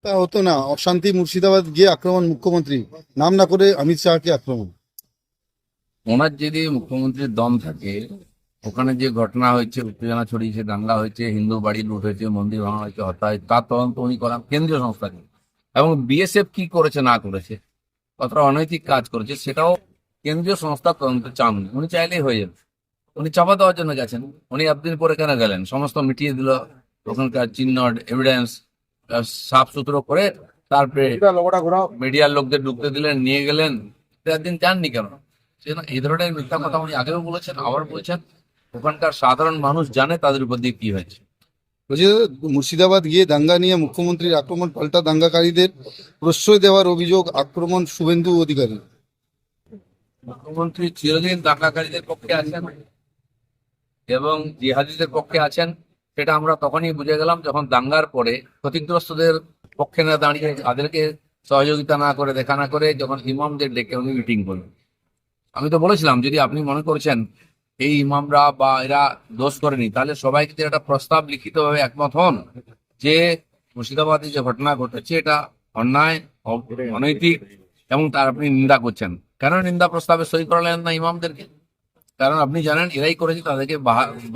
তা হতো না, অশান্তি মুর্শিদাবাদ গিয়ে আক্রমণ, মুখ্যমন্ত্রী নাম না করে অমিত শাহকে আক্রমণ। ওনার যদি মুখ্যমন্ত্রীর দম থাকে, ওখানে যে ঘটনা হয়েছে, উত্তেজনা ছড়িয়েছে, দাঙ্গা হয়েছে, হিন্দু বাড়ি লুট হয়েছে, মন্দির ভাঙা হয়েছে, হত্যা হয়েছে, তার তদন্ত উনি করান কেন্দ্রীয় সংস্থাকে। এবং বিএসএফ কি করেছে না করেছে, কতটা অনৈতিক কাজ করেছে, সেটাও কেন্দ্রীয় সংস্থা তদন্ত চান উনি। উনি চাইলেই হয়ে যাবে। উনি চাপা দেওয়ার জন্য গেছেন। উনি একদিন পরে কেন গেলেন? সমস্ত মিটিয়ে দিল, ওখানকার চিহ্ন এভিডেন্স সাফ সুতরো করে, তারপরে মিডিয়ার লোকদের ঢুকতে দিলেন, নিয়ে গেলেন। তো একদিন যাননি কেন? সেজন্য এই ধরনের মিথ্যা কথা উনি আগেও বলেছেন, আবার বলছেন। ওখানকার সাধারণ মানুষ জানে তাদের উপর দিয়ে কি হয়েছে। বলছি দাদা, মুর্শিদাবাদ গিয়ে দাঙ্গা নিয়ে মুখ্যমন্ত্রীর আক্রমণ, পাল্টা দাঙ্গাকারীদের প্রশ্রয় দেওয়ার অভিযোগ, আক্রমণ শুভেন্দু অধিকারী। মুখ্যমন্ত্রী চিরদিন দাঙ্গাকারীদের পক্ষে আছেন এবং জিহাদিদের পক্ষে আছেন। সেটা আমরা তখনই বুঝে গেলাম যখন দাঙ্গার পরে ক্ষতিগ্রস্তদের পক্ষে না দাঁড়িয়ে, তাদেরকে সহযোগিতা না করে, দেখা না করে, যখন ইমামদের ডেকে উনি মিটিং করলেন। আমি তো বলেছিলাম, যদি আপনি মনে করছেন এই ইমামরা বা এরা দোষ করেনি, তাহলে সবাই কিন্তু একটা প্রস্তাব লিখিতভাবে একমত হন যে মুর্শিদাবাদে যে ঘটনা ঘটেছে এটা অন্যায়, অনৈতিক, এবং তার আপনি নিন্দা করছেন। কেন নিন্দা প্রস্তাবে সই করালেন না ইমামদেরকে? কারণ আপনি জানেন এরাই করেছে, তাদেরকে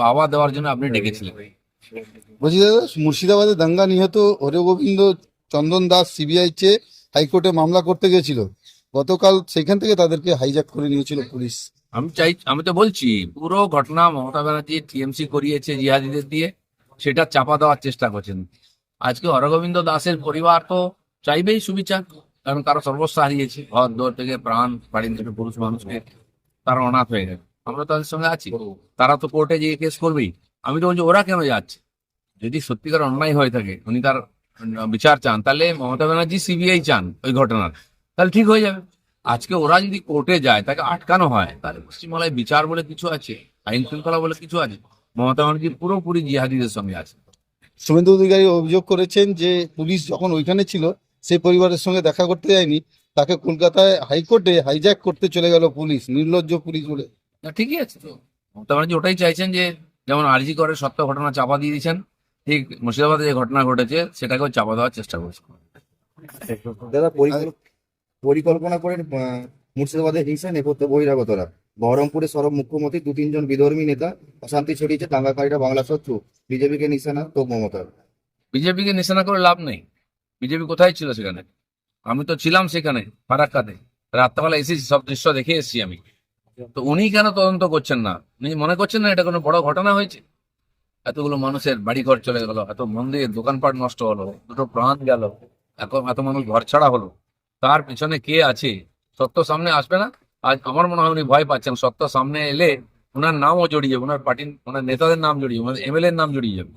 বাহবা দেওয়ার জন্য আপনি ডেকেছিলেন। বলছি দাদা, মুর্শিদাবাদে দাঙ্গা নিহত হরগোবিন্দ চন্দন দাস সিবিআই চেয়ে হাইকোর্টে মামলা করতে গেছিল। গতকাল সেখান থেকে তাদেরকে হাইজ্যাক করে নিয়েছিল পুলিশ। আমি তো বলছি, পুরো ঘটনা মমতা ব্যানার্জি টিএমসি করিয়েছে জিহাদিদের দিয়ে, সেটা চাপা দেওয়ার চেষ্টা করছেন। আজকে হরগোবিন্দ দাসের পরিবার তো চাইবেই সুবিচার, কারণ কারো সর্বস্ব হারিয়েছে, ঘর দোর থেকে প্রাণ বাড়ি থেকে পুরুষ মানুষকে, তারা অনাথ হয়ে গেছে। আমরা তাদের সঙ্গে আছি, তারা তো কোর্টে গিয়ে কেস করবেই। আমি তো বলছি, ওরা কেন যাচ্ছে? যদি সত্যিকার অন্যায় হয়ে থাকে, উনি তার বিচার চান, তাহলে মমতা ব্যানার্জি সিবিআই চান ওই ঘটনার, তাহলে ঠিক হয়ে যাবে। আজকে ওরা যদি কোর্টে যায়, তাকে আটকানো হয়, তাহলে পশ্চিমবাংলায় বিচার বলে কিছু আছে, আইন শৃঙ্খলা বলে কিছু আছে? মমতা ব্যানার্জি পুরোপুরি জিহাদিদের সঙ্গে আছে। শুভেন্দু অধিকারী অভিযোগ করেছেন যে পুলিশ যখন ওইখানে ছিল, সেই পরিবারের সঙ্গে দেখা করতে যায়নি, তাকে কলকাতায় হাইকোর্টে হাইজ্যাক করতে চলে গেল পুলিশ, নির্লজ্জ পুলিশ বলে। না, ঠিকই আছে তো। মমতা ব্যানার্জি ওটাই চাইছেন, যে যেমন আরজি করে সত্য ঘটনা চাপা দিয়ে দিয়েছেন, ঠিক মুর্শিদাবাদে যে ঘটনা ঘটেছে সেটাকেও চাপা দেওয়ার চেষ্টা করছেন। দাদা, পরিকল্পনা করে মুর্শিদাবাদে হিংসা নেপথ্যে বহিরাগতরা। বহরমপুরে সরব মুখ্যমন্ত্রী, 2-3 জন বিধর্মী নেতা, অশান্তি ছড়িয়েছে, দাঙ্গাকারীরা বাংলা শত্রু, বিজেপিকে নিশানা তো মমতার। বিজেপিকে নিশানা করে লাভ নেই। বিজেপি কোথায় ছিল সেখানে? আমি তো ছিলাম সেখানে ফারাক্কাতে, রাত্রেবেলা এসেছি, সব দৃশ্য দেখে এসেছি আমি। তো উনি কেন তদন্ত করছেন না? উনি মনে করছেন না এটা কোনো বড় ঘটনা হয়েছে? এতগুলো মানুষের বাড়িঘর চলে গেল, এত মন্দির দোকানপাট নষ্ট হলো, দুটো প্রাণ গেল, এত মানুষ ঘর ছাড়া হলো, তার পিছনে কে আছে? সত্য সামনে আসবে না? আজ আমার মনে হয় উনি ভয় পাচ্ছেন, সত্য সামনে এলে ওনার নামও জড়িয়ে যাবে, ওনার পার্টির, ওনার নেতাদের নাম জড়িয়ে যাবে, ওনার এমএলএ এর নাম জড়িয়ে যাবে।